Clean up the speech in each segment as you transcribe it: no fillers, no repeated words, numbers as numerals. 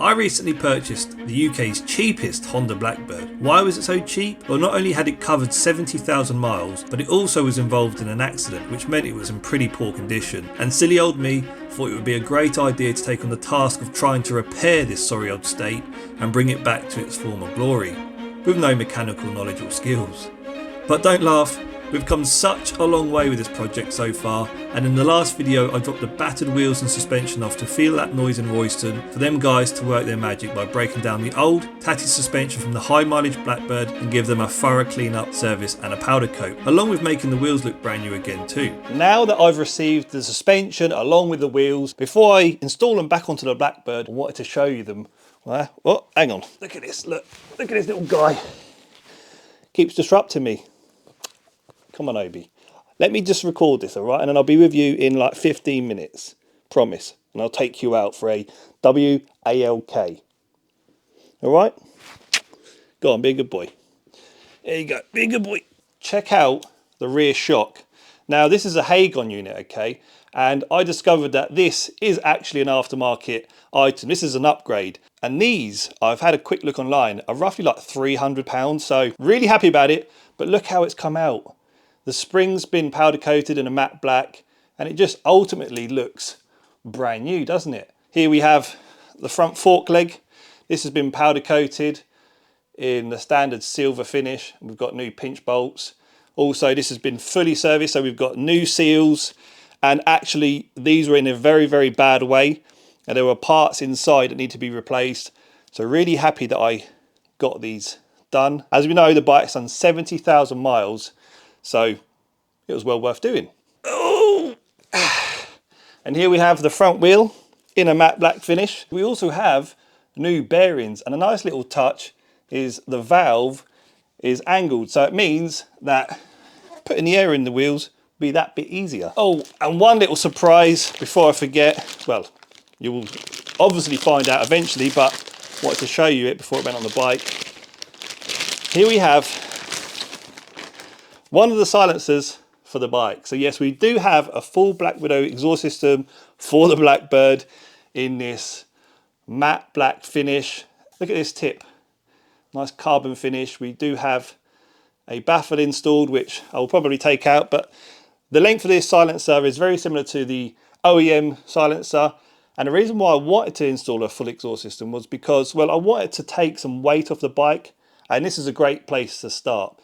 I recently purchased the UK's cheapest Honda Blackbird. Why was it so cheap? Well, not only had it covered 70,000 miles, but it also was involved in an accident, which meant it was in pretty poor condition. And silly old me thought it would be a great idea to take on the task of trying to repair this sorry old state and bring it back to its former glory, with no mechanical knowledge or skills. But don't laugh. We've come such a long way with this project so far, and in the last video I dropped the battered wheels and suspension off to feel that noise in Royston for them guys to work their magic by breaking down the old, tatty suspension from the high mileage Blackbird and give them a thorough clean up, service and a powder coat, along with making the wheels look brand new again too. Now that I've received the suspension along with the wheels, before I install them back onto the Blackbird, I wanted to show you them. Oh, hang on, look at this, look at this little guy. Keeps disrupting me. Come on, Obi. Let me just record this, all right? And then I'll be with you in like 15 minutes. Promise. And I'll take you out for a WALK. All right? Go on, be a good boy. There you go. Be a good boy. Check out the rear shock. Now, this is a Hagon unit, okay? And I discovered that this is actually an aftermarket item. This is an upgrade. And these, I've had a quick look online, are roughly like £300. So really happy about it. But look how it's come out. The spring's been powder coated in a matte black, and it just ultimately looks brand new, doesn't it? Here we have the front fork leg. This has been powder coated in the standard silver finish. We've got new pinch bolts. Also, this has been fully serviced, so we've got new seals, and actually these were in a very, very bad way, and there were parts inside that need to be replaced. So really happy that I got these done. As we know, the bike's done 70,000 miles. So it was well worth doing. Oh! And here we have the front wheel in a matte black finish. We also have new bearings, and a nice little touch is the valve is angled. So it means that putting the air in the wheels will be that bit easier. Oh, and one little surprise before I forget. Well, you will obviously find out eventually, but I wanted to show you it before it went on the bike. Here we have one of the silencers for the bike. So yes, we do have a full Black Widow exhaust system for the Blackbird in this matte black finish. Look at this tip, nice carbon finish. We do have a baffle installed, which I will probably take out, but the length of this silencer is very similar to the OEM silencer. And the reason why I wanted to install a full exhaust system was because, well, I wanted to take some weight off the bike, and this is a great place to start.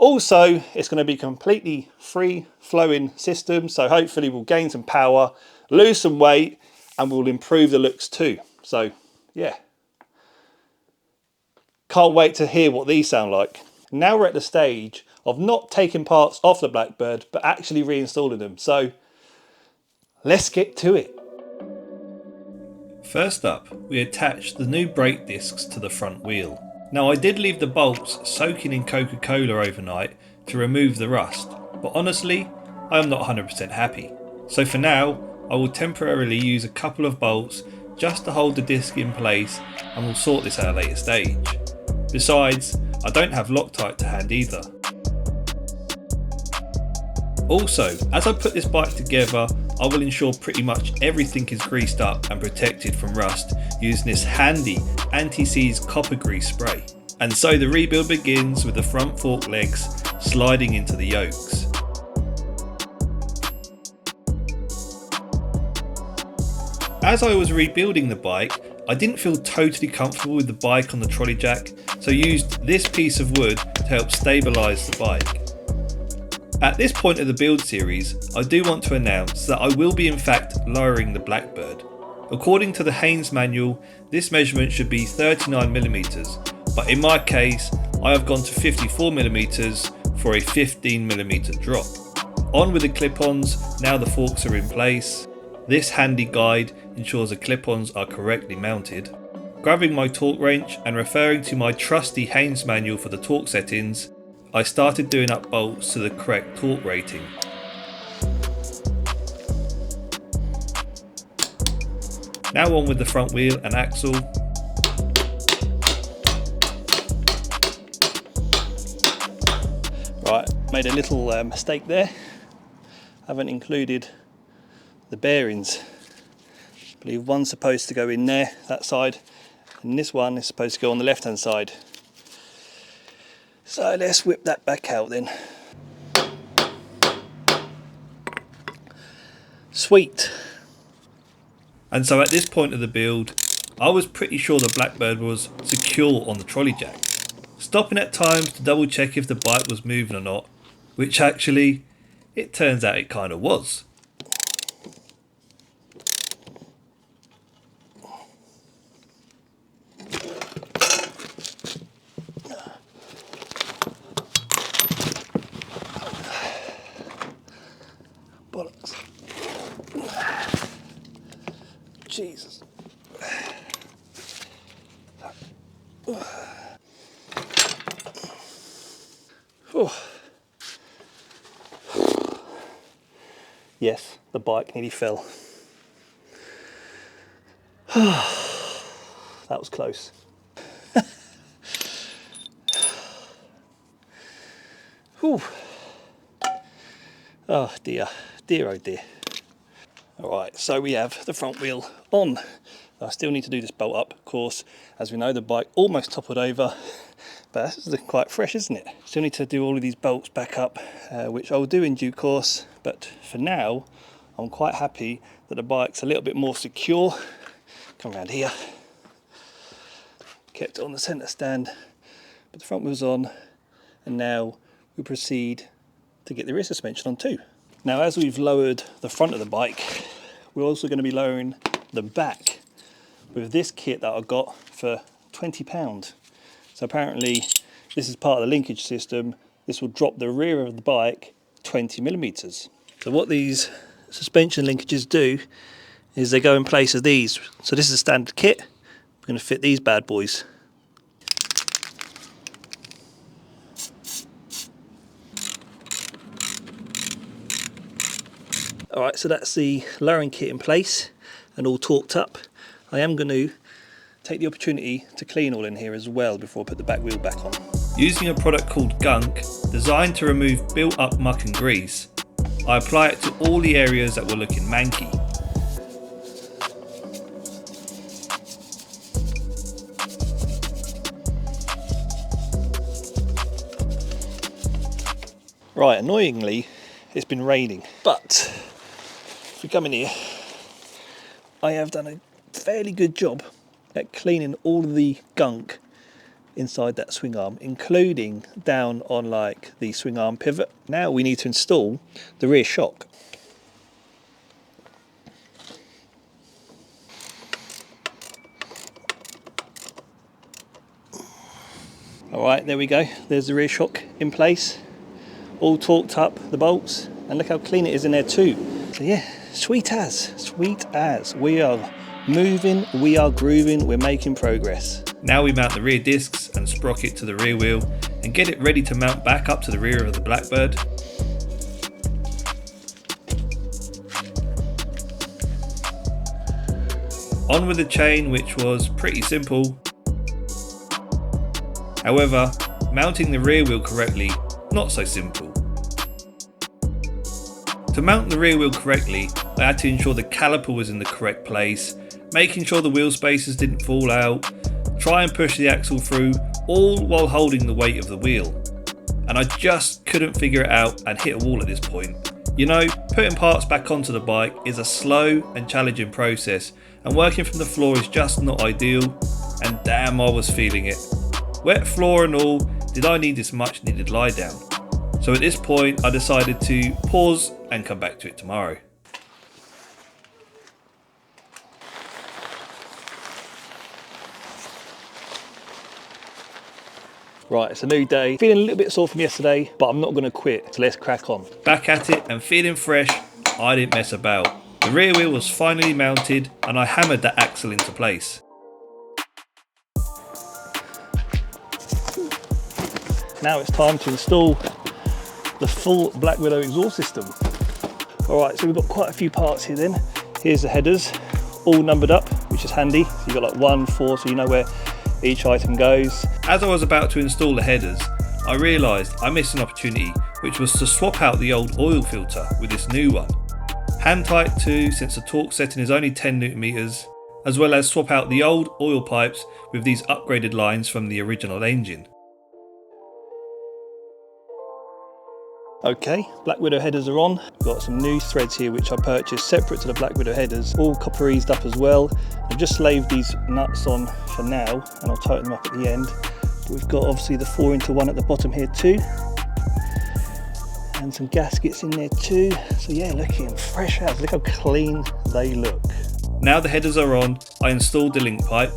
Also, it's going to be a completely free-flowing system, so hopefully we'll gain some power, lose some weight, and we'll improve the looks too. So, yeah. Can't wait to hear what these sound like. Now we're at the stage of not taking parts off the Blackbird, but actually reinstalling them. So, let's get to it. First up, we attached the new brake discs to the front wheel. Now I did leave the bolts soaking in Coca-Cola overnight to remove the rust, but honestly, I am not 100% happy. So for now, I will temporarily use a couple of bolts just to hold the disc in place, and we'll sort this at a later stage. Besides, I don't have Loctite to hand either. Also, as I put this bike together, I will ensure pretty much everything is greased up and protected from rust using this handy anti-seize copper grease spray. And so the rebuild begins with the front fork legs sliding into the yokes. As I was rebuilding the bike, I didn't feel totally comfortable with the bike on the trolley jack, so used this piece of wood to help stabilise the bike. At this point of the build series, I do want to announce that I will be in fact lowering the Blackbird. According to the Haynes manual, this measurement should be 39mm, but in my case, I have gone to 54mm for a 15mm drop. On with the clip-ons, now the forks are in place. This handy guide ensures the clip-ons are correctly mounted. Grabbing my torque wrench and referring to my trusty Haynes manual for the torque settings, I started doing up bolts to the correct torque rating. Now on with the front wheel and axle. Right, made a little mistake there. Haven't included the bearings. I believe one's supposed to go in there, that side, and this one is supposed to go on the left hand side. So let's whip that back out then. Sweet. And so at this point of the build, I was pretty sure the Blackbird was secure on the trolley jack, stopping at times to double check if the bike was moving or not, which actually, it turns out it kind of was. Bollocks. Jesus. Yes, the bike nearly fell. That was close. Whew. Oh dear, dear oh dear. Alright, so we have the front wheel on. I still need to do this bolt up, of course. As we know, the bike almost toppled over, but this is quite fresh, isn't it? Still need to do all of these bolts back up, which I'll do in due course, but for now, I'm quite happy that the bike's a little bit more secure. Come around here. Kept it on the centre stand, but the front wheel's on, and now we proceed to get the rear suspension on too. Now, as we've lowered the front of the bike, we're also going to be lowering the back with this kit that I got for £20. So apparently this is part of the linkage system. This will drop the rear of the bike 20mm. So what these suspension linkages do is they go in place of these. So this is a standard kit. We're going to fit these bad boys. Alright, so that's the lowering kit in place and all torqued up. I am going to take the opportunity to clean all in here as well before I put the back wheel back on. Using a product called Gunk, designed to remove built up muck and grease, I apply it to all the areas that were looking manky. Right, annoyingly, it's been raining, but if we come in here, I have done a fairly good job at cleaning all of the gunk inside that swing arm, including down on like the swing arm pivot. Now we need to install the rear shock. Alright, there we go, there's the rear shock in place, all torqued up, the bolts, and look how clean it is in there too. So yeah, sweet as. We are moving, we are grooving, we're making progress. Now we mount the rear discs and sprocket to the rear wheel and get it ready to mount back up to the rear of the Blackbird. On with the chain, which was pretty simple. However, mounting the rear wheel correctly, not so simple. To mount the rear wheel correctly, I had to ensure the caliper was in the correct place, making sure the wheel spacers didn't fall out, try and push the axle through, all while holding the weight of the wheel. And I just couldn't figure it out and hit a wall at this point. You know, putting parts back onto the bike is a slow and challenging process, and working from the floor is just not ideal, and damn, I was feeling it. Wet floor and all, did I need this much needed lie down. So at this point I decided to pause and come back to it tomorrow. Right, it's a new day. Feeling a little bit sore from yesterday, but I'm not going to quit, so let's crack on. Back at it and feeling fresh, I didn't mess about. The rear wheel was finally mounted and I hammered that axle into place. Now it's time to install the full Black Widow exhaust system. Alright, so we've got quite a few parts here then. Here's the headers, all numbered up, which is handy. So you've got like 1, 4, so you know where each item goes. As I was about to install the headers, I realised I missed an opportunity, which was to swap out the old oil filter with this new one. Hand tight too, since the torque setting is only 10 Nm, as well as swap out the old oil pipes with these upgraded lines from the original engine. Okay, Black Widow headers are on. Got some new threads here which I purchased separate to the Black Widow headers, all copper eased up as well. I've just slaved these nuts on for now and I'll tighten them up at the end. But we've got obviously the 4x1 at the bottom here too, and some gaskets in there too. So yeah, looking fresh out. Look how clean they look. Now the headers are on, I installed the link pipe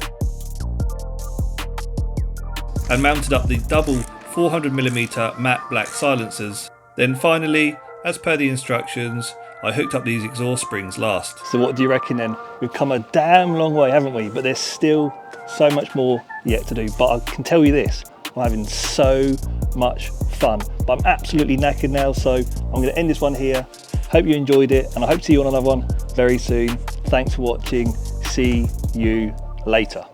and mounted up the double 400mm matte black silencers. Then finally, as per the instructions, I hooked up these exhaust springs last. So what do you reckon then? We've come a damn long way, haven't we? But there's still so much more yet to do. But I can tell you this, I'm having so much fun. But I'm absolutely knackered now, so I'm going to end this one here. Hope you enjoyed it, and I hope to see you on another one very soon. Thanks for watching. See you later.